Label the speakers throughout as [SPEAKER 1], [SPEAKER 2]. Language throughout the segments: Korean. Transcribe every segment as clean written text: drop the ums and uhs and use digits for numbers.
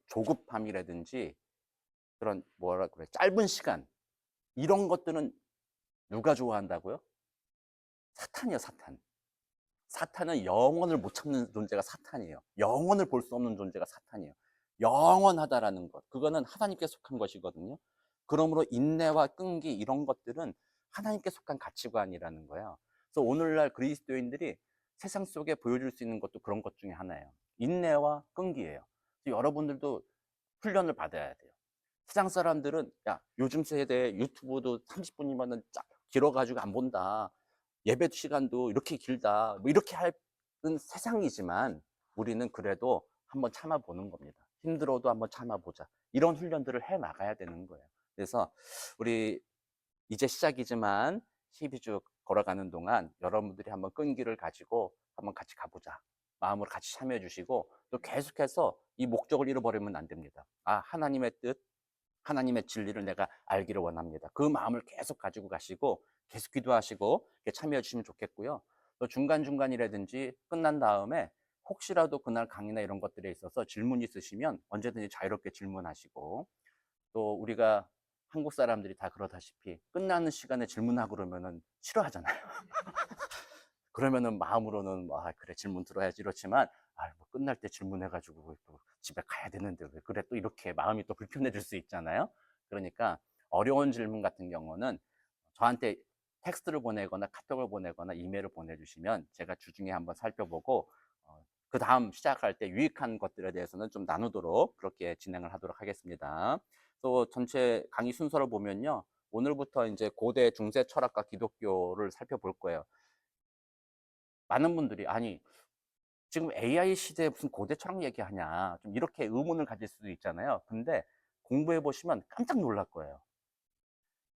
[SPEAKER 1] 조급함이라든지 그런 뭐라 그래 짧은 시간 이런 것들은 누가 좋아한다고요? 사탄이요, 사탄. 사탄은 영원을 못 참는 존재가 사탄이에요. 영원을 볼 수 없는 존재가 사탄이에요. 영원하다라는 것. 그거는 하나님께 속한 것이거든요. 그러므로 인내와 끈기 이런 것들은 하나님께 속한 가치관이라는 거예요. 그래서 오늘날 그리스도인들이 세상 속에 보여줄 수 있는 것도 그런 것 중에 하나예요. 인내와 끈기예요. 여러분들도 훈련을 받아야 돼요. 세상 사람들은 야, 요즘 세대 유튜브도 30분이면은 길어가지고 안 본다. 예배 시간도 이렇게 길다. 뭐 이렇게 하는 세상이지만 우리는 그래도 한번 참아보는 겁니다. 힘들어도 한번 참아보자. 이런 훈련들을 해 나가야 되는 거예요. 그래서 우리 이제 시작이지만 12주 걸어가는 동안 여러분들이 한번 끈기를 가지고 한번 같이 가보자. 마음으로 같이 참여해 주시고 또 계속해서 이 목적을 잃어버리면 안 됩니다. 아, 하나님의 뜻, 하나님의 진리를 내가 알기를 원합니다. 그 마음을 계속 가지고 가시고 계속 기도하시고 참여해 주시면 좋겠고요. 또 중간중간이라든지 끝난 다음에 혹시라도 그날 강의나 이런 것들에 있어서 질문 있으시면 언제든지 자유롭게 질문하시고 또 우리가 한국 사람들이 다 그러다시피 끝나는 시간에 질문하고 그러면은 싫어하잖아요. 그러면은 마음으로는 아, 그래 질문 들어야지 이렇지만 아, 뭐 끝날 때 질문해가지고 또 집에 가야 되는데 왜 그래 또 이렇게 마음이 또 불편해질 수 있잖아요. 그러니까 어려운 질문 같은 경우는 저한테 텍스트를 보내거나 카톡을 보내거나 이메일을 보내주시면 제가 주중에 한번 살펴보고 그 다음 시작할 때 유익한 것들에 대해서는 좀 나누도록 그렇게 진행을 하도록 하겠습니다. 또 전체 강의 순서를 보면요. 오늘부터 이제 고대 중세 철학과 기독교를 살펴볼 거예요. 많은 분들이 아니 지금 AI 시대에 무슨 고대 철학 얘기하냐 좀 이렇게 의문을 가질 수도 있잖아요. 근데 공부해 보시면 깜짝 놀랄 거예요.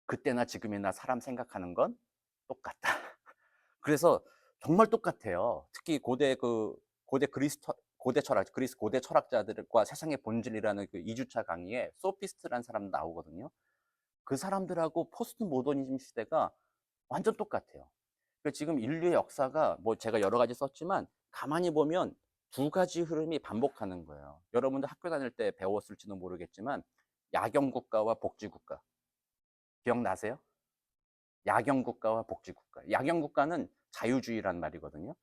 [SPEAKER 1] 그때나 지금이나 사람 생각하는 건 똑같다. 그래서 정말 똑같아요. 특히 고대 철학 그리스 고대 철학자들과 세상의 본질이라는 그 2주차 강의에 소피스트라는 사람 나오거든요. 그 사람들하고 포스트 모더니즘 시대가 완전 똑같아요. 지금 인류의 역사가 뭐 제가 여러 가지 썼지만 가만히 보면 두 가지 흐름이 반복하는 거예요. 여러분들 학교 다닐 때 배웠을지는 모르겠지만 야경국가와 복지국가 기억나세요? 야경국가와 복지국가. 야경국가는 자유주의란 말이거든요.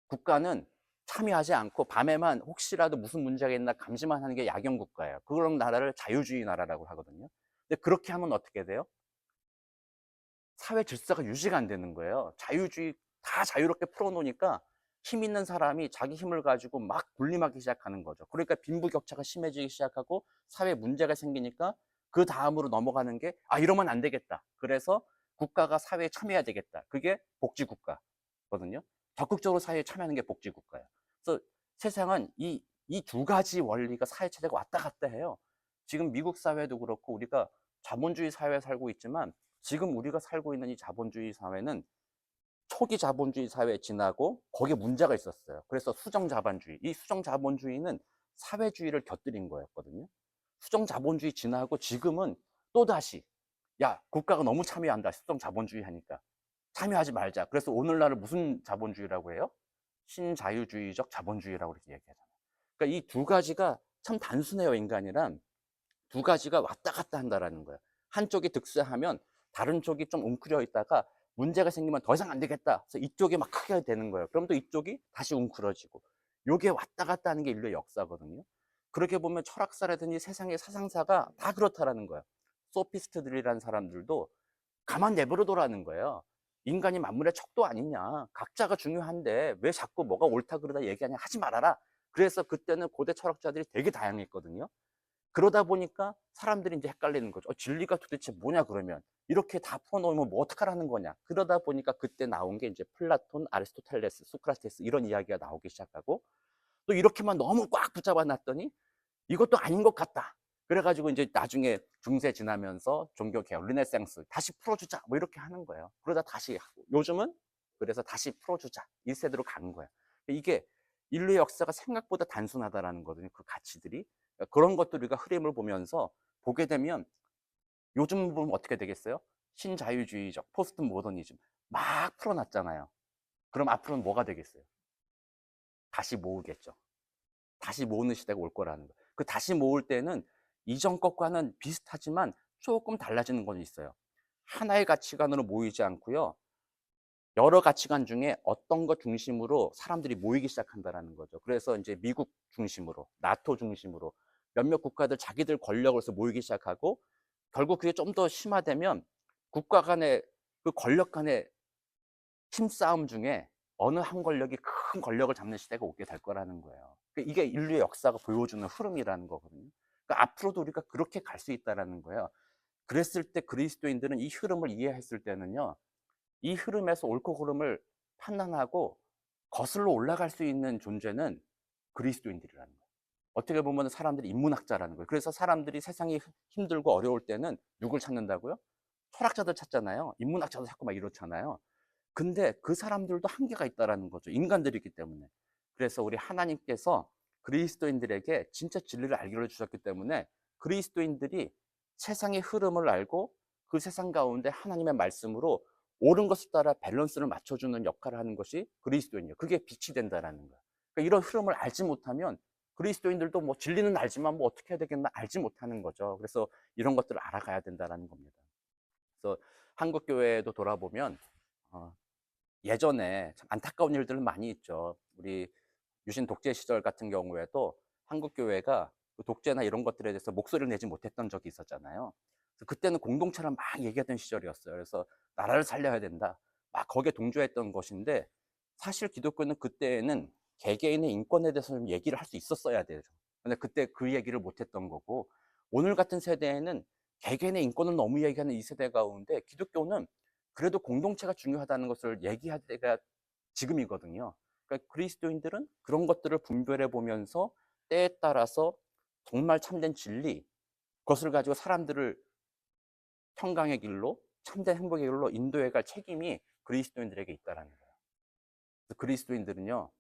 [SPEAKER 1] 국가는 참여하지 않고 밤에만 혹시라도 무슨 문제가 있나 감시만 하는 게 야경국가예요. 그런 나라를 자유주의 나라라고 하거든요. 근데 그렇게 하면 어떻게 돼요? 사회 질서가 유지가 안 되는 거예요. 자유주의 다 자유롭게 풀어놓으니까 힘 있는 사람이 자기 힘을 가지고 막 군림하기 시작하는 거죠. 그러니까 빈부격차가 심해지기 시작하고 사회 문제가 생기니까 그 다음으로 넘어가는 게 아, 이러면 안 되겠다. 그래서 국가가 사회에 참여해야 되겠다. 그게 복지국가거든요. 적극적으로 사회에 참여하는 게 복지국가예요. 그래서 세상은 이 두 가지 원리가 사회 체제가 왔다 갔다 해요. 지금 미국 사회도 그렇고 우리가 자본주의 사회에 살고 있지만 지금 우리가 살고 있는 이 자본주의 사회는 초기 자본주의 사회에 지나고 거기에 문제가 있었어요. 그래서 수정 자본주의. 이 수정 자본주의는 사회주의를 곁들인 거였거든요. 수정 자본주의 지나고 지금은 또다시 야, 국가가 너무 참여한다. 수정 자본주의 하니까. 참여하지 말자. 그래서 오늘날을 무슨 자본주의라고 해요? 신자유주의적 자본주의라고 이렇게 얘기하잖아요. 그러니까 이 두 가지가 참 단순해요, 인간이란. 두 가지가 왔다 갔다 한다라는 거예요. 한쪽이 득세하면 다른 쪽이 좀 웅크려 있다가 문제가 생기면 더 이상 안 되겠다. 그래서 이쪽이 막 크게 되는 거예요. 그럼 또 이쪽이 다시 웅크러지고. 요게 왔다 갔다 하는 게 인류의 역사거든요. 그렇게 보면 철학사라든지 세상의 사상사가 다 그렇다라는 거예요. 소피스트들이라는 사람들도 가만 내버려둬라는 거예요. 인간이 만물의 척도 아니냐. 각자가 중요한데 왜 자꾸 뭐가 옳다 그러다 얘기하냐. 하지 말아라. 그래서 그때는 고대 철학자들이 되게 다양했거든요. 그러다 보니까 사람들이 이제 헷갈리는 거죠. 진리가 도대체 뭐냐 그러면 이렇게 다 풀어놓으면 뭐 어떡하라는 거냐. 그러다 보니까 그때 나온 게 이제 플라톤, 아리스토텔레스, 소크라테스 이런 이야기가 나오기 시작하고 또 이렇게만 너무 꽉 붙잡아 놨더니 이것도 아닌 것 같다. 그래가지고 이제 나중에 중세 지나면서 종교 개혁, 르네상스 다시 풀어주자 뭐 이렇게 하는 거예요. 그러다 다시 요즘은 그래서 다시 풀어주자 1세대로 가는 거예요. 이게 인류의 역사가 생각보다 단순하다라는 거거든요. 그 가치들이 그런 것들 우리가 흐름을 보면서 보게 되면 요즘 보면 어떻게 되겠어요? 신자유주의적 포스트 모더니즘 막 풀어놨잖아요. 그럼 앞으로는 뭐가 되겠어요? 다시 모으겠죠. 다시 모으는 시대가 올 거라는 거예요. 그 다시 모을 때는 이전 것과는 비슷하지만 조금 달라지는 건 있어요. 하나의 가치관으로 모이지 않고요. 여러 가치관 중에 어떤 것 중심으로 사람들이 모이기 시작한다라는 거죠. 그래서 이제 미국 중심으로, 나토 중심으로 몇몇 국가들 자기들 권력으로서 모이기 시작하고 결국 그게 좀 더 심화되면 국가 간의 그 권력 간의 힘싸움 중에 어느 한 권력이 큰 권력을 잡는 시대가 오게 될 거라는 거예요. 이게 인류의 역사가 보여주는 흐름이라는 거거든요. 그러니까 앞으로도 우리가 그렇게 갈 수 있다라는 거예요. 그랬을 때 그리스도인들은 이 흐름을 이해했을 때는요. 이 흐름에서 옳고 그름을 판단하고 거슬러 올라갈 수 있는 존재는 그리스도인들이라는 거예요. 어떻게 보면 사람들이 인문학자라는 거예요. 그래서 사람들이 세상이 힘들고 어려울 때는 누굴 찾는다고요? 철학자들 찾잖아요. 인문학자도 자꾸 막 이렇잖아요. 근데 그 사람들도 한계가 있다라는 거죠. 인간들이기 때문에. 그래서 우리 하나님께서 그리스도인들에게 진짜 진리를 알게 주셨기 때문에 그리스도인들이 세상의 흐름을 알고 그 세상 가운데 하나님의 말씀으로 옳은 것을 따라 밸런스를 맞춰주는 역할을 하는 것이 그리스도인이에요. 그게 빛이 된다라는 거예요. 그러니까 이런 흐름을 알지 못하면 그리스도인들도 뭐 진리는 알지만 뭐 어떻게 해야 되겠나 알지 못하는 거죠. 그래서 이런 것들을 알아가야 된다라는 겁니다. 그래서 한국 교회도 돌아보면 예전에 참 안타까운 일들은 많이 있죠. 우리 유신 독재 시절 같은 경우에도 한국 교회가 그 독재나 이런 것들에 대해서 목소리를 내지 못했던 적이 있었잖아요. 그래서 그때는 공동체를 막 얘기하던 시절이었어요. 그래서 나라를 살려야 된다. 막 거기에 동조했던 것인데 사실 기독교는 그때에는 개개인의 인권에 대해서 좀 얘기를 할 수 있었어야 돼요. 근데 그때 그 얘기를 못했던 거고 오늘 같은 세대에는 개개인의 인권을 너무 얘기하는 이 세대 가운데 기독교는 그래도 공동체가 중요하다는 것을 얘기할 때가 지금이거든요. 그러니까 그리스도인들은 그런 것들을 분별해 보면서 때에 따라서 정말 참된 진리, 그것을 가지고 사람들을 평강의 길로, 참된 행복의 길로 인도해 갈 책임이 그리스도인들에게 있다는 거예요. 그래서 그리스도인들은요,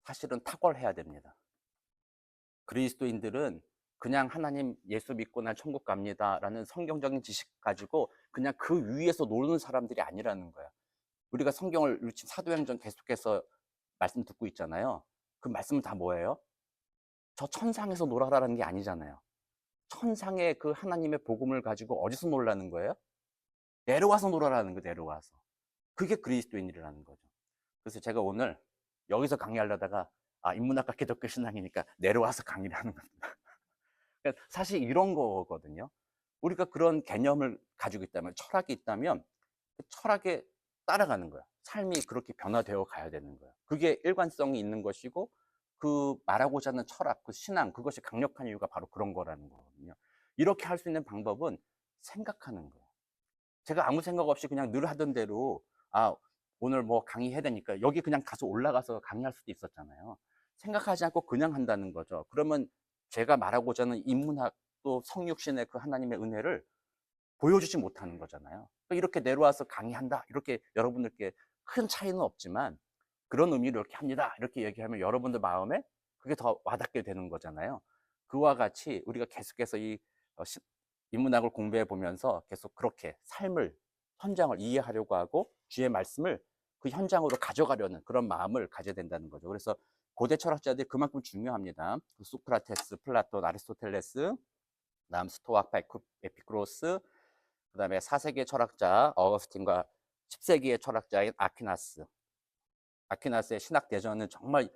[SPEAKER 1] 사실은 탁월해야 됩니다. 그리스도인들은 그냥 하나님 예수 믿고 난 천국 갑니다라는 성경적인 지식 가지고 그냥 그 위에서 노는 사람들이 아니라는 거예요. 우리가 성경을 지금 사도행전 계속해서 말씀 듣고 있잖아요. 그 말씀은 다 뭐예요? 저 천상에서 놀아라라는 게 아니잖아요. 천상의 그 하나님의 복음을 가지고 어디서 놀라는 거예요? 내려와서 놀아라는 거예요. 내려와서. 그게 그리스도인이라는 거죠. 그래서 제가 오늘 여기서 강의하려다가 인문학과 기독교 신앙이니까 내려와서 강의를 하는 겁니다. 그러니까 사실 이런 거거든요. 우리가 그런 개념을 가지고 있다면, 철학이 있다면 그 철학에 따라가는 거야. 삶이 그렇게 변화되어 가야 되는 거야. 그게 일관성이 있는 것이고 그 말하고자 하는 철학, 그 신앙, 그것이 강력한 이유가 바로 그런 거라는 거거든요. 이렇게 할 수 있는 방법은 생각하는 거예요. 제가 아무 생각 없이 그냥 늘 하던 대로 오늘 뭐 강의해야 되니까 여기 그냥 가서 올라가서 강의할 수도 있었잖아요. 생각하지 않고 그냥 한다는 거죠. 그러면 제가 말하고자 하는 인문학 또 성육신의 그 하나님의 은혜를 보여주지 못하는 거잖아요. 이렇게 내려와서 강의한다. 이렇게 여러분들께 큰 차이는 없지만 그런 의미로 이렇게 합니다. 이렇게 얘기하면 여러분들 마음에 그게 더 와닿게 되는 거잖아요. 그와 같이 우리가 계속해서 이 인문학을 공부해 보면서 계속 그렇게 삶을, 현장을 이해하려고 하고 주의 말씀을 그 현장으로 가져가려는 그런 마음을 가져야 된다는 거죠. 그래서 고대 철학자들이 그만큼 중요합니다. 소크라테스, 플라톤, 아리스토텔레스, 다음 스토아파, 에피쿠로스, 그다음에 4세기의 철학자 어거스틴과 10세기의 철학자인 아퀴나스의 신학 대전은 정말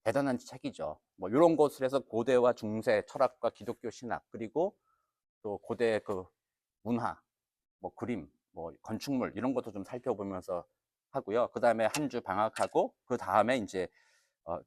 [SPEAKER 1] 대단한 책이죠. 뭐 이런 것을 해서 고대와 중세 철학과 기독교 신학 그리고 또 고대 그 문화, 뭐 그림, 뭐 건축물 이런 것도 좀 살펴보면서 하고요. 그다음에 한 주 방학하고 그다음에 이제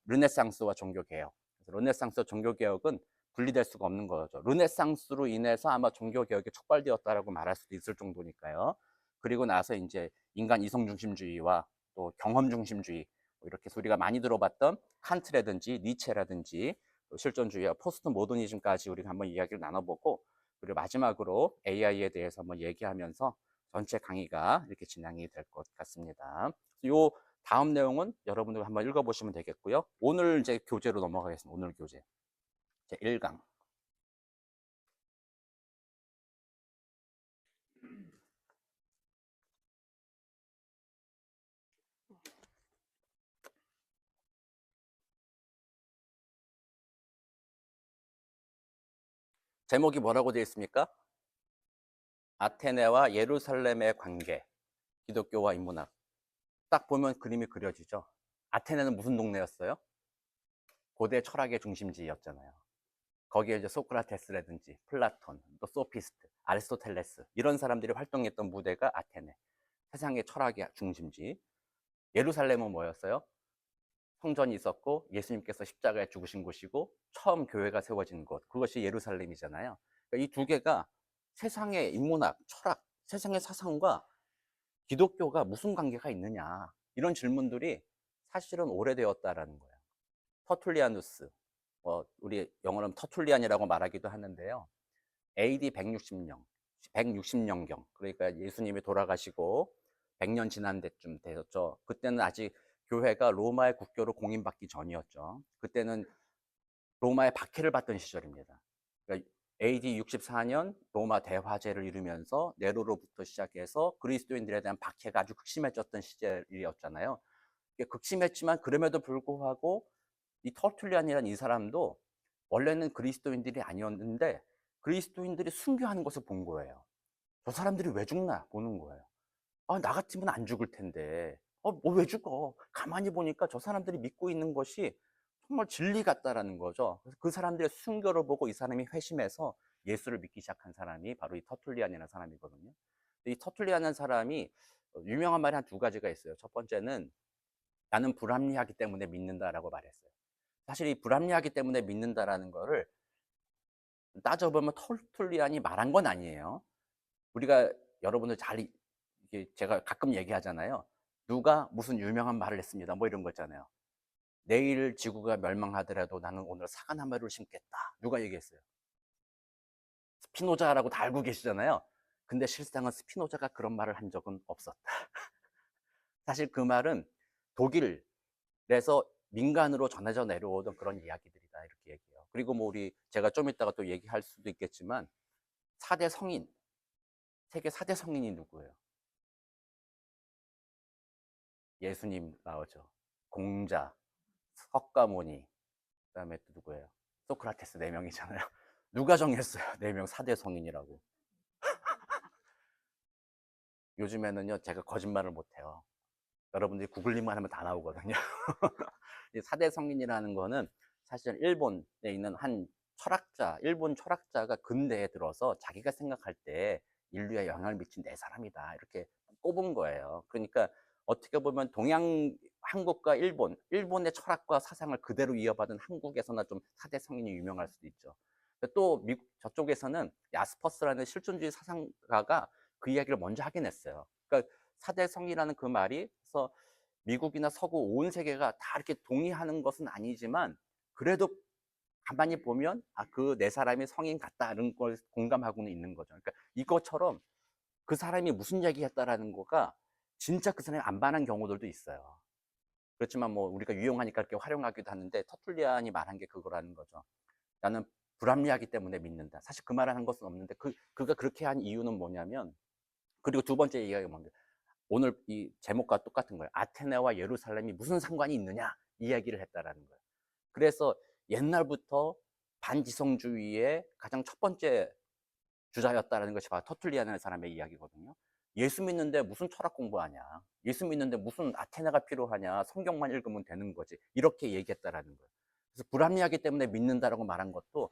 [SPEAKER 1] 르네상스와 종교 개혁. 르네상스 종교 개혁은 분리될 수가 없는 거죠. 르네상스로 인해서 아마 종교 개혁이 촉발되었다라고 말할 수도 있을 정도니까요. 그리고 나서 이제 인간 이성 중심주의와 또 경험 중심주의 이렇게 우리가 많이 들어봤던 칸트라든지 니체라든지 실존주의와 포스트 모더니즘까지 우리가 한번 이야기를 나눠보고 그리고 마지막으로 AI에 대해서 한번 얘기하면서 전체 강의가 이렇게 진행이 될 것 같습니다. 요 다음 내용은 여러분들 한번 읽어보시면 되겠고요. 오늘 이제 교재로 넘어가겠습니다. 오늘 교재. 제 1강. 제목이 뭐라고 되어 있습니까? 아테네와 예루살렘의 관계, 기독교와 인문학. 딱 보면 그림이 그려지죠. 아테네는 무슨 동네였어요? 고대 철학의 중심지였잖아요. 거기에 이제 소크라테스라든지 플라톤, 또 소피스트, 아리스토텔레스 이런 사람들이 활동했던 무대가 아테네. 세상의 철학의 중심지. 예루살렘은 뭐였어요? 성전이 있었고 예수님께서 십자가에 죽으신 곳이고 처음 교회가 세워진 곳. 그것이 예루살렘이잖아요. 그러니까 이 두 개가 세상의 인문학, 철학, 세상의 사상과 기독교가 무슨 관계가 있느냐. 이런 질문들이 사실은 오래되었다라는 거예요. 터툴리아누스, 우리 영어로는 터툴리안이라고 말하기도 하는데요. AD 160년, 160년경, 그러니까 예수님이 돌아가시고 100년 지난 데쯤 되었죠. 그때는 아직 교회가 로마의 국교로 공인받기 전이었죠. 그때는 로마의 박해를 받던 시절입니다. 그러니까 AD 64년 로마 대화제를 이루면서 네로로부터 시작해서 그리스도인들에 대한 박해가 아주 극심해졌던 시절이었잖아요. 극심했지만 그럼에도 불구하고 이 터툴리안이라는 이 사람도 원래는 그리스도인들이 아니었는데 그리스도인들이 순교하는 것을 본 거예요. 저 사람들이 왜 죽나 보는 거예요. 나 같으면 안 죽을 텐데. 뭐 왜 죽어? 가만히 보니까 저 사람들이 믿고 있는 것이 정말 진리 같다라는 거죠. 그래서 그 사람들의 순교를 보고 이 사람이 회심해서 예수를 믿기 시작한 사람이 바로 이 터툴리안이라는 사람이거든요. 이 터툴리안이라는 사람이 유명한 말이 한 두 가지가 있어요. 첫 번째는 나는 불합리하기 때문에 믿는다라고 말했어요. 사실 이 불합리하기 때문에 믿는다라는 거를 따져보면 터툴리안이 말한 건 아니에요. 우리가 여러분들 잘 이게 제가 가끔 얘기하잖아요. 누가 무슨 유명한 말을 했습니다. 뭐 이런 거 있잖아요. 내일 지구가 멸망하더라도 나는 오늘 사과나무를 심겠다. 누가 얘기했어요? 스피노자라고 다 알고 계시잖아요. 근데 실상은 스피노자가 그런 말을 한 적은 없었다. 사실 그 말은 독일에서 민간으로 전해져 내려오던 그런 이야기들이다. 이렇게 얘기해요. 그리고 뭐 제가 좀 이따가 또 얘기할 수도 있겠지만 4대 성인, 세계 4대 성인이 누구예요? 예수님 나오죠. 공자, 석가모니, 그다음에 또 누구예요? 소크라테스 4명이잖아요. 누가 정했어요? 4명 4대 성인이라고. 요즘에는요, 제가 거짓말을 못해요. 여러분들이 구글링만 하면 다 나오거든요. 이 4대 성인이라는 거는 사실 일본에 있는 한 철학자, 일본 철학자가 근대에 들어서 자기가 생각할 때 인류에 영향을 미친 4사람이다. 이렇게 꼽은 거예요. 그러니까 어떻게 보면 한국과 일본의 철학과 사상을 그대로 이어받은 한국에서나 좀 4대 성인이 유명할 수도 있죠. 또 미국 저쪽에서는 야스퍼스라는 실존주의 사상가가 그 이야기를 먼저 하긴 했어요. 그러니까 4대 성이라는 그 말이 그래서 미국이나 서구 온 세계가 다 이렇게 동의하는 것은 아니지만 그래도 가만히 보면 그 4사람이 성인 같다는 걸 공감하고는 있는 거죠. 그러니까 이것처럼 그 사람이 무슨 얘기했다라는 거가 진짜 그 사람이 안 반한 경우들도 있어요. 그렇지만 뭐 우리가 유용하니까 이렇게 활용하기도 하는데 터툴리안이 말한 게 그거라는 거죠. 나는 불합리하기 때문에 믿는다. 사실 그 말을 한 것은 없는데 그가 그렇게 한 이유는 뭐냐면 그리고 두 번째 얘기가 뭔데 오늘 이 제목과 똑같은 거예요. 아테네와 예루살렘이 무슨 상관이 있느냐 이 이야기를 했다라는 거예요. 그래서 옛날부터 반지성주의의 가장 첫 번째 주자였다라는 것이 바로 터툴리안이라는 사람의 이야기거든요. 예수 믿는데 무슨 철학 공부하냐? 예수 믿는데 무슨 아테네가 필요하냐? 성경만 읽으면 되는 거지. 이렇게 얘기했다라는 거예요. 그래서 불합리하기 때문에 믿는다라고 말한 것도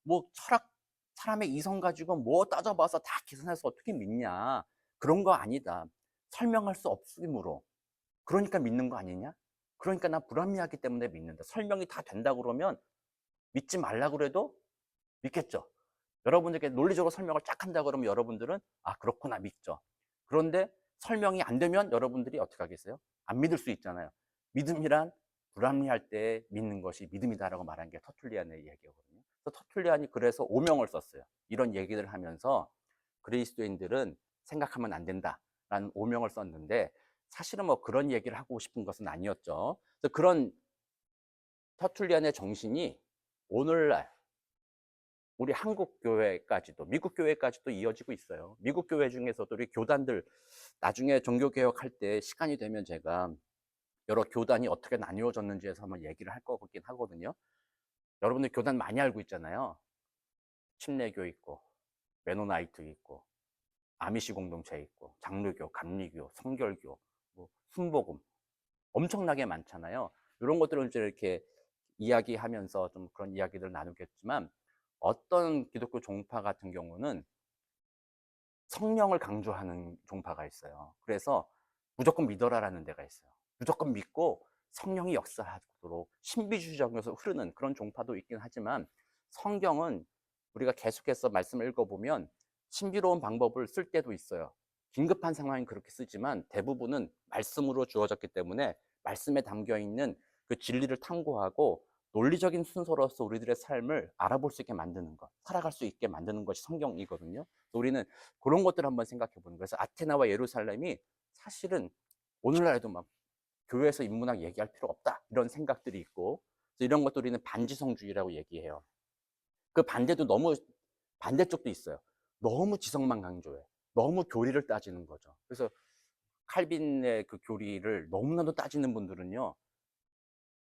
[SPEAKER 1] 뭐 철학 사람의 이성 가지고 뭐 따져봐서 다 계산해서 어떻게 믿냐? 그런 거 아니다. 설명할 수 없으므로. 그러니까 믿는 거 아니냐? 그러니까 나 불합리하기 때문에 믿는다. 설명이 다 된다 그러면 믿지 말라 그래도 믿겠죠. 여러분들께 논리적으로 설명을 쫙 한다 그러면 여러분들은 그렇구나 믿죠. 그런데 설명이 안 되면 여러분들이 어떻게 하겠어요? 안 믿을 수 있잖아요. 믿음이란 불합리할 때 믿는 것이 믿음이다라고 말한 게 터툴리안의 이야기거든요. 그래서 터툴리안이 그래서 오명을 썼어요. 이런 얘기를 하면서 그리스도인들은 생각하면 안 된다라는 오명을 썼는데 사실은 뭐 그런 얘기를 하고 싶은 것은 아니었죠. 그래서 그런 터툴리안의 정신이 오늘날 우리 한국 교회까지도 미국 교회까지도 이어지고 있어요. 미국 교회 중에서도 우리 교단들 나중에 종교 개혁할 때 시간이 되면 제가 여러 교단이 어떻게 나뉘어졌는지에서 한번 얘기를 할 것 같긴 하거든요. 여러분들 교단 많이 알고 있잖아요. 침례교 있고, 메노나이트 있고, 아미시 공동체 있고, 장르교, 감리교, 성결교, 뭐 순복음 엄청나게 많잖아요. 이런 것들을 이제 이렇게 이야기하면서 좀 그런 이야기들을 나누겠지만, 어떤 기독교 종파 같은 경우는 성령을 강조하는 종파가 있어요. 그래서 무조건 믿어라라는 데가 있어요. 무조건 믿고 성령이 역사하도록 신비주의적으로 흐르는 그런 종파도 있긴 하지만, 성경은 우리가 계속해서 말씀을 읽어보면 신비로운 방법을 쓸 때도 있어요. 긴급한 상황엔 그렇게 쓰지만 대부분은 말씀으로 주어졌기 때문에 말씀에 담겨 있는 그 진리를 탐구하고 논리적인 순서로서 우리들의 삶을 알아볼 수 있게 만드는 것, 살아갈 수 있게 만드는 것이 성경이거든요. 우리는 그런 것들을 한번 생각해 보는 거예요. 그래서 아테나와 예루살렘이 사실은 오늘날에도 막 교회에서 인문학 얘기할 필요 없다 이런 생각들이 있고, 이런 것도 우리는 반지성주의라고 얘기해요. 그 반대도 너무 반대쪽도 있어요. 너무 지성만 강조해. 너무 교리를 따지는 거죠. 그래서 칼빈의 그 교리를 너무나도 따지는 분들은요,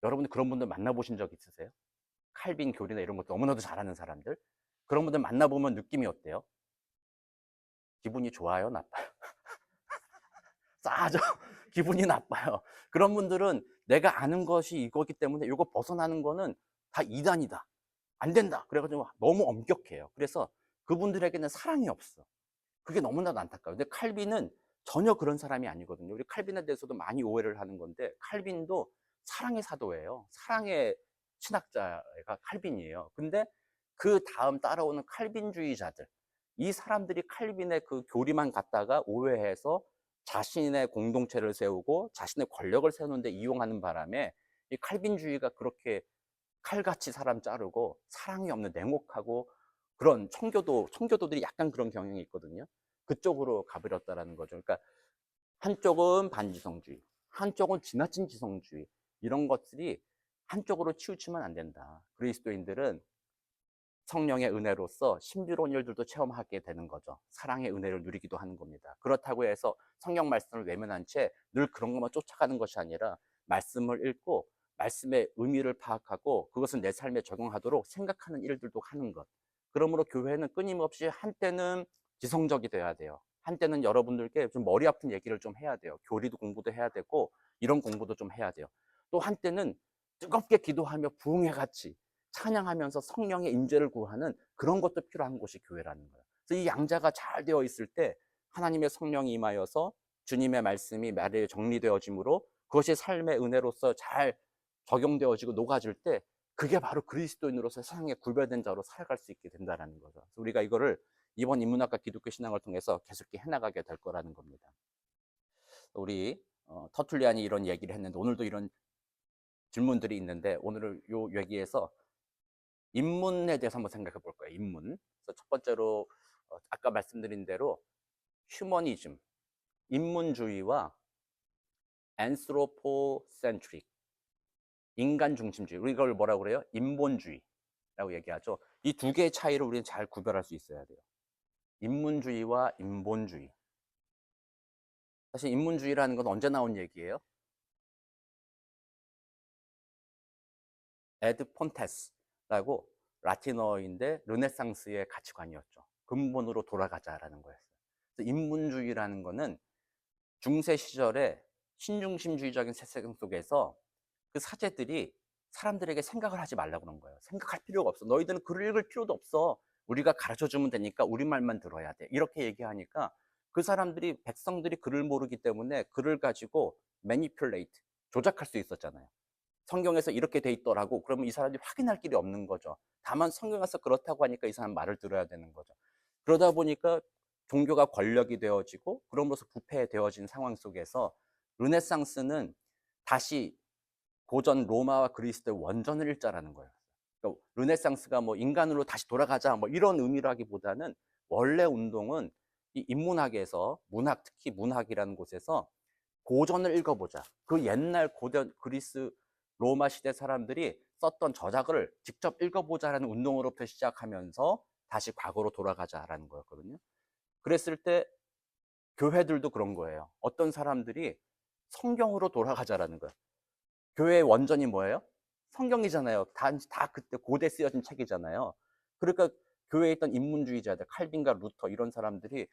[SPEAKER 1] 여러분들 그런 분들 만나보신 적 있으세요? 칼빈 교리나 이런 거 너무나도 잘하는 사람들, 그런 분들 만나보면 느낌이 어때요? 기분이 좋아요, 나빠요? 싸죠. 기분이 나빠요. 그런 분들은 내가 아는 것이 이거기 때문에 이거 벗어나는 거는 다 이단이다, 안 된다 그래가지고 너무 엄격해요. 그래서 그분들에게는 사랑이 없어. 그게 너무나도 안타까워요. 근데 칼빈은 전혀 그런 사람이 아니거든요. 우리 칼빈에 대해서도 많이 오해를 하는 건데, 칼빈도 사랑의 사도예요. 사랑의 신학자가 칼빈이에요. 근데 그 다음 따라오는 칼빈주의자들, 이 사람들이 칼빈의 그 교리만 갖다가 오해해서 자신의 공동체를 세우고 자신의 권력을 세우는데 이용하는 바람에 이 칼빈주의가 그렇게 칼같이 사람 자르고 사랑이 없는 냉혹하고 그런 청교도들이 약간 그런 경향이 있거든요. 그쪽으로 가버렸다라는 거죠. 그러니까 한쪽은 반지성주의, 한쪽은 지나친 지성주의, 이런 것들이 한쪽으로 치우치면 안 된다. 그리스도인들은 성령의 은혜로서 신비로운 일들도 체험하게 되는 거죠. 사랑의 은혜를 누리기도 하는 겁니다. 그렇다고 해서 성경 말씀을 외면한 채 늘 그런 것만 쫓아가는 것이 아니라, 말씀을 읽고 말씀의 의미를 파악하고 그것을 내 삶에 적용하도록 생각하는 일들도 하는 것. 그러므로 교회는 끊임없이 한때는 지성적이 돼야 돼요. 한때는 여러분들께 좀 머리 아픈 얘기를 좀 해야 돼요. 교리도 공부도 해야 되고 이런 공부도 좀 해야 돼요. 또 한때는 뜨겁게 기도하며 부흥회 같이 찬양하면서 성령의 임재를 구하는 그런 것도 필요한 곳이 교회라는 거예요. 그래서 이 양자가 잘 되어 있을 때 하나님의 성령이 임하여서 주님의 말씀이 말에 정리되어짐으로 그것이 삶의 은혜로서 잘 적용되어지고 녹아질 때, 그게 바로 그리스도인으로서 세상에 구별된 자로 살아갈 수 있게 된다는 거죠. 그래서 우리가 이거를 이번 인문학과 기독교 신앙을 통해서 계속 해나가게 될 거라는 겁니다. 우리 터툴리안이 이런 얘기를 했는데, 오늘도 이런 질문들이 있는데, 오늘은 요 얘기에서 인문에 대해서 한번 생각해 볼 거예요. 인문. 그래서 첫 번째로 아까 말씀드린 대로 휴머니즘, 인문주의와 anthropocentric, 인간 중심주의. 우리 이걸 뭐라고 그래요? 인본주의라고 얘기하죠. 이 두 개의 차이를 우리는 잘 구별할 수 있어야 돼요. 인문주의와 인본주의. 사실 인문주의라는 건 언제 나온 얘기예요? 에드 폰테스라고 라틴어인데 르네상스의 가치관이었죠. 근본으로 돌아가자라는 거였어요. 그래서 인문주의라는 거는 중세 시절에 신중심주의적인 세상 속에서 그 사제들이 사람들에게 생각을 하지 말라고 그런 거예요. 생각할 필요가 없어. 너희들은 글을 읽을 필요도 없어. 우리가 가르쳐 주면 되니까 우리 말만 들어야 돼. 이렇게 얘기하니까 그 사람들이, 백성들이 글을 모르기 때문에 글을 가지고 manipulate, 조작할 수 있었잖아요. 성경에서 이렇게 돼 있더라고. 그러면 이 사람들이 확인할 길이 없는 거죠. 다만 성경에서 그렇다고 하니까 이 사람 말을 들어야 되는 거죠. 그러다 보니까 종교가 권력이 되어지고 그럼으로써 부패되어진 상황 속에서 르네상스는 다시 고전 로마와 그리스의 원전을 읽자라는 거예요. 그러니까 르네상스가 뭐 인간으로 다시 돌아가자 뭐 이런 의미라기보다는, 원래 운동은 이 인문학에서, 문학, 특히 문학이라는 곳에서 고전을 읽어보자. 그 옛날 고전 그리스 로마 시대 사람들이 썼던 저작을 직접 읽어보자라는 운동으로부터 시작하면서 다시 과거로 돌아가자라는 거였거든요. 그랬을 때 교회들도 그런 거예요. 어떤 사람들이 성경으로 돌아가자라는 거예요. 교회의 원전이 뭐예요? 성경이잖아요. 다 그때 고대 쓰여진 책이잖아요. 그러니까 교회에 있던 인문주의자들, 칼빈과 루터 이런 사람들이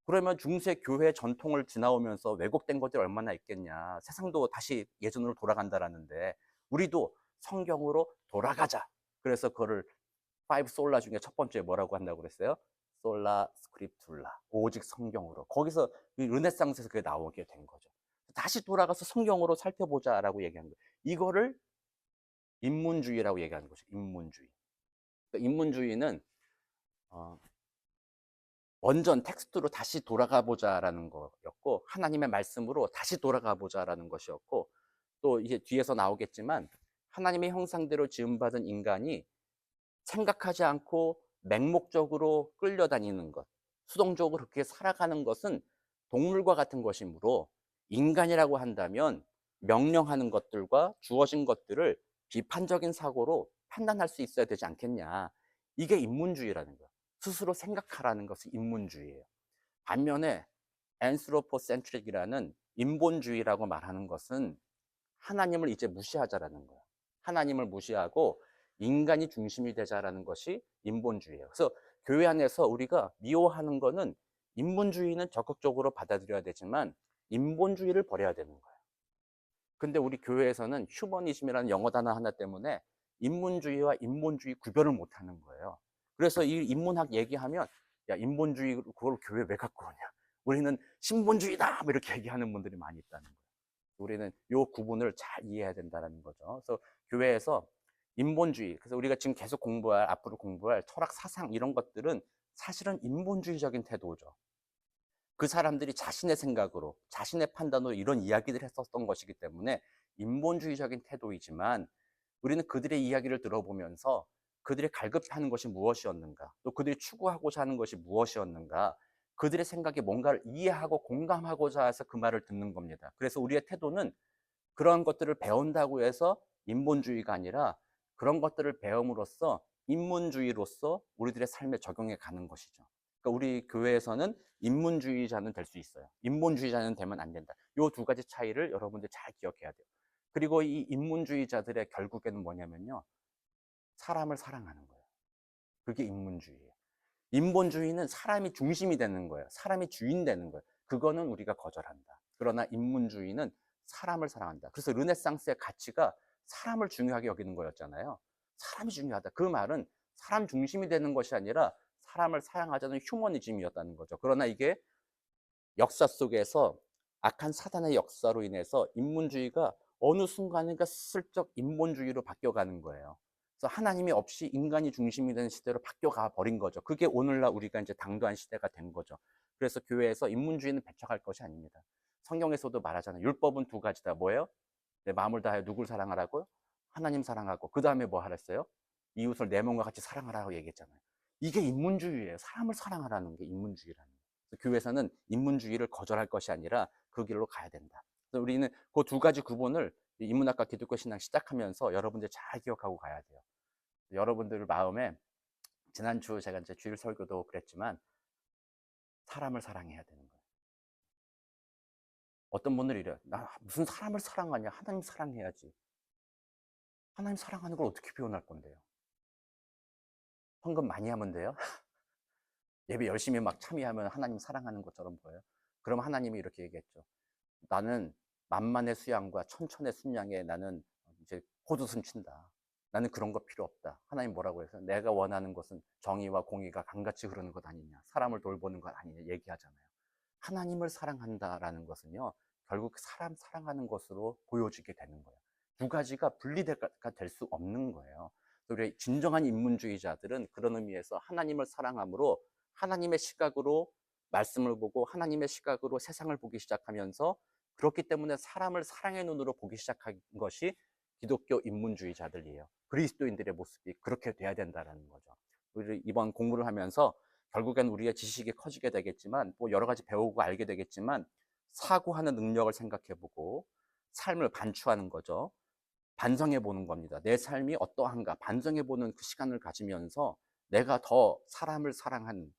[SPEAKER 1] 그러면 중세 교회 전통을 지나오면서 왜곡된 것들이 얼마나 있겠냐. 세상도 다시 예전으로 돌아간다라는데 우리도 성경으로 돌아가자. 그래서 그거를 파이브 솔라 중에 첫 번째 뭐라고 한다고 그랬어요? 솔라 스크립툴라. 오직 성경으로. 거기서 르네상스에서 그게 나오게 된 거죠. 다시 돌아가서 성경으로 살펴보자라고 얘기한 거예요. 이거를 인문주의라고 얘기하는 거죠. 인문주의. 그러니까 인문주의는 원전 텍스트로 다시 돌아가 보자라는 거였고, 하나님의 말씀으로 다시 돌아가 보자라는 것이었고, 또 이제 뒤에서 나오겠지만 하나님의 형상대로 지음받은 인간이 생각하지 않고 맹목적으로 끌려다니는 것, 수동적으로 그렇게 살아가는 것은 동물과 같은 것이므로 인간이라고 한다면 명령하는 것들과 주어진 것들을 비판적인 사고로 판단할 수 있어야 되지 않겠냐. 이게 인문주의라는 거예요. 스스로 생각하라는 것이 인문주의예요. 반면에 anthropocentric이라는 인본주의라고 말하는 것은 하나님을 이제 무시하자라는 거예요. 하나님을 무시하고 인간이 중심이 되자라는 것이 인본주의예요. 그래서 교회 안에서 우리가 미워하는 거는 인본주의는 적극적으로 받아들여야 되지만 인본주의를 버려야 되는 거예요. 근데 우리 교회에서는 휴머니즘이라는 영어 단어 하나 때문에 인문주의와 인본주의 구별을 못 하는 거예요. 그래서 이 인문학 얘기하면 야, 인본주의 그걸 교회 왜 갖고 오냐? 우리는 신본주의다! 뭐 이렇게 얘기하는 분들이 많이 있다는 거예요. 우리는 요 구분을 잘 이해해야 된다는 거죠. 그래서 교회에서 인본주의, 그래서 우리가 지금 계속 앞으로 공부할 철학 사상 이런 것들은 사실은 인본주의적인 태도죠. 그 사람들이 자신의 생각으로, 자신의 판단으로 이런 이야기들을 했었던 것이기 때문에 인본주의적인 태도이지만 우리는 그들의 이야기를 들어보면서 그들이 갈급하는 것이 무엇이었는가, 또 그들이 추구하고자 하는 것이 무엇이었는가, 그들의 생각에 뭔가를 이해하고 공감하고자 해서 그 말을 듣는 겁니다. 그래서 우리의 태도는 그런 것들을 배운다고 해서 인본주의가 아니라 그런 것들을 배움으로써 인문주의로서 우리들의 삶에 적용해 가는 것이죠. 그러니까 우리 교회에서는 인문주의자는 될 수 있어요. 인본주의자는 되면 안 된다. 이 두 가지 차이를 여러분들 잘 기억해야 돼요. 그리고 이 인문주의자들의 결국에는 뭐냐면요. 사람을 사랑하는 거예요. 그게 인문주의예요. 인본주의는 사람이 중심이 되는 거예요. 사람이 주인 되는 거예요. 그거는 우리가 거절한다. 그러나 인문주의는 사람을 사랑한다. 그래서 르네상스의 가치가 사람을 중요하게 여기는 거였잖아요. 사람이 중요하다. 그 말은 사람 중심이 되는 것이 아니라 사람을 사랑하자는 휴머니즘이었다는 거죠. 그러나 이게 역사 속에서 악한 사단의 역사로 인해서 인문주의가 어느 순간인가 슬쩍 인본주의로 바뀌어가는 거예요. 그래서 하나님이 없이 인간이 중심이 되는 시대로 바뀌어가 버린 거죠. 그게 오늘날 우리가 이제 당도한 시대가 된 거죠. 그래서 교회에서 인문주의는 배척할 것이 아닙니다. 성경에서도 말하잖아요. 율법은 두 가지다. 뭐예요? 내 마음을 다하여 누굴 사랑하라고요? 하나님 사랑하고 그 다음에 뭐 하랬어요? 이웃을 내 몸과 같이 사랑하라고 얘기했잖아요. 이게 인문주의예요. 사람을 사랑하라는 게 인문주의라는 거예요. 교회에서는 인문주의를 거절할 것이 아니라 그 길로 가야 된다. 그래서 우리는 그 두 가지 구분을 인문학과 기독교 신앙 시작하면서 여러분들 잘 기억하고 가야 돼요. 여러분들 마음에 지난주 제가 이제 주일 설교도 그랬지만 사람을 사랑해야 되는 거예요. 어떤 분들이 이래요. 나 무슨 사람을 사랑하냐? 하나님 사랑해야지. 하나님 사랑하는 걸 어떻게 표현할 건데요? 헌금 많이 하면 돼요? 예배 열심히 막 참여하면 하나님 사랑하는 것처럼 보여요? 그럼 하나님이 이렇게 얘기했죠. 나는 만만의 수양과 천천의 순양에 나는 이제 호두순 친다. 나는 그런 거 필요 없다. 하나님 뭐라고 해서 내가 원하는 것은 정의와 공의가 강같이 흐르는 것 아니냐. 사람을 돌보는 것 아니냐 얘기하잖아요. 하나님을 사랑한다라는 것은요. 결국 사람 사랑하는 것으로 보여지게 되는 거예요. 두 가지가 분리가 될 수 없는 거예요. 우리 진정한 인문주의자들은 그런 의미에서 하나님을 사랑함으로 하나님의 시각으로 말씀을 보고 하나님의 시각으로 세상을 보기 시작하면서 그렇기 때문에 사람을 사랑의 눈으로 보기 시작한 것이 기독교 인문주의자들이에요. 그리스도인들의 모습이 그렇게 돼야 된다는 거죠. 우리 이번 공부를 하면서 결국엔 우리의 지식이 커지게 되겠지만 뭐 여러 가지 배우고 알게 되겠지만 사고하는 능력을 생각해보고 삶을 반추하는 거죠. 반성해 보는 겁니다. 내 삶이 어떠한가 반성해 보는 그 시간을 가지면서 내가 더 사람을 사랑하는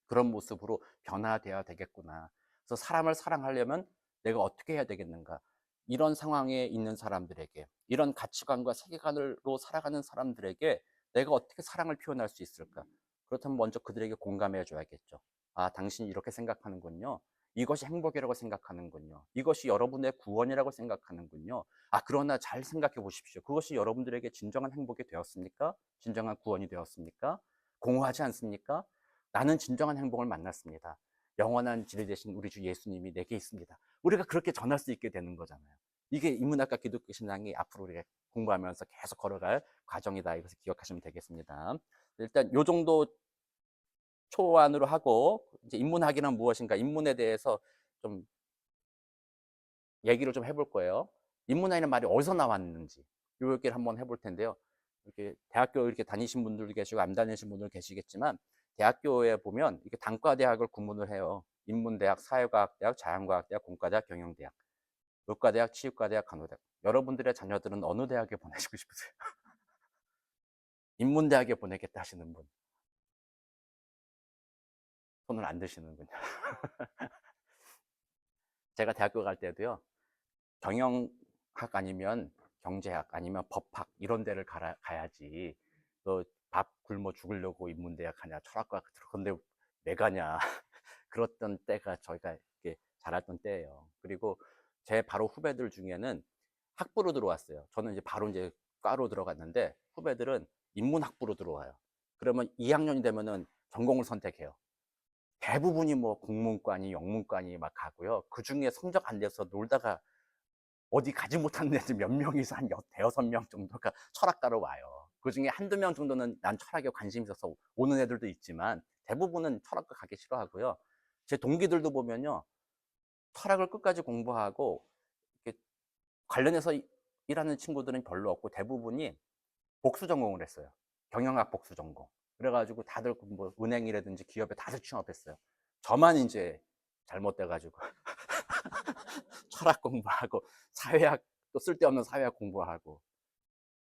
[SPEAKER 1] 그런 모습으로 변화되어야 되겠구나. 그래서 사람을 사랑하려면 내가 어떻게 해야 되겠는가? 이런 상황에 있는 사람들에게, 이런 가치관과 세계관으로 살아가는 사람들에게 내가 어떻게 사랑을 표현할 수 있을까? 그렇다면 먼저 그들에게 공감해 줘야겠죠. 아, 당신이 이렇게 생각하는군요. 이것이 행복이라고 생각하는군요. 이것이 여러분의 구원이라고 생각하는군요. 아, 그러나 잘 생각해 보십시오. 그것이 여러분들에게 진정한 행복이 되었습니까? 진정한 구원이 되었습니까? 공허하지 않습니까? 나는 진정한 행복을 만났습니다. 영원한 진리 되신 우리 주 예수님이 내게 있습니다. 우리가 그렇게 전할 수 있게 되는 거잖아요. 이게 인문학과 기독교 신앙이 앞으로 우리가 공부하면서 계속 걸어갈 과정이다. 이것을 기억하시면 되겠습니다. 일단 요 정도 초안으로 하고, 이제 인문학이란 무엇인가, 인문에 대해서 좀 얘기를 좀 해볼 거예요. 인문학이라는 말이 어디서 나왔는지 요 얘기를 한번 해볼 텐데요. 이렇게 대학교 이렇게 다니신 분들 계시고 안 다니신 분들 계시겠지만, 대학교에 보면 이렇게 단과대학을 구분을 해요. 인문대학, 사회과학대학, 자연과학대학, 공과대학, 경영대학, 의과대학, 치육과대학, 간호대학. 여러분들의 자녀들은 어느 대학에 보내시고 싶으세요? 인문대학에 보내겠다 하시는 분 손을 안 드시는군요. 제가 대학교 갈 때도요, 경영학 아니면 경제학 아니면 법학 이런 데를 가야지, 너 밥 굶어 죽으려고 인문대학 가냐, 철학과 근데 왜 가냐. 그랬던 때가 저희가 이렇게 자랐던 때예요. 그리고 제 바로 후배들 중에는 학부로 들어왔어요. 저는 이제 바로 이제 과로 들어갔는데, 후배들은 인문학부로 들어와요. 그러면 2학년이 되면은 전공을 선택해요. 대부분이 뭐 국문과니 영문과니 막 가고요. 그 중에 성적 안 돼서 놀다가 어디 가지 못한 애들 몇 명이서 한 대여섯 명 정도가 철학과로 와요. 그 중에 한두 명 정도는 난 철학에 관심이 있어서 오는 애들도 있지만, 대부분은 철학과 가기 싫어하고요. 제 동기들도 보면요, 철학을 끝까지 공부하고 이렇게 관련해서 일하는 친구들은 별로 없고, 대부분이 복수 전공을 했어요. 경영학 복수 전공. 그래가지고 다들 뭐 은행이라든지 기업에 다들 취업했어요. 저만 이제 잘못돼가지고 철학 공부하고 사회학, 또 쓸데없는 사회학 공부하고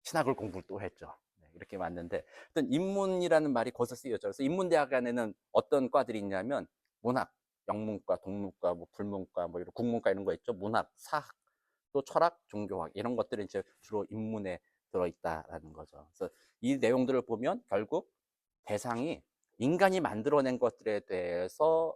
[SPEAKER 1] 신학을 공부를 또 했죠. 네, 이렇게 왔는데, 어떤 인문이라는 말이 거기서 쓰여져. 그래서 인문대학 안에는 어떤 과들이 있냐면, 문학, 영문과, 동문과, 뭐 불문과, 뭐 이런 국문과 이런 거 있죠. 문학, 사학, 또 철학, 종교학 이런 것들이 이제 주로 인문에 들어있다라는 거죠. 그래서 이 내용들을 보면 결국 대상이 인간이 만들어낸 것들에 대해서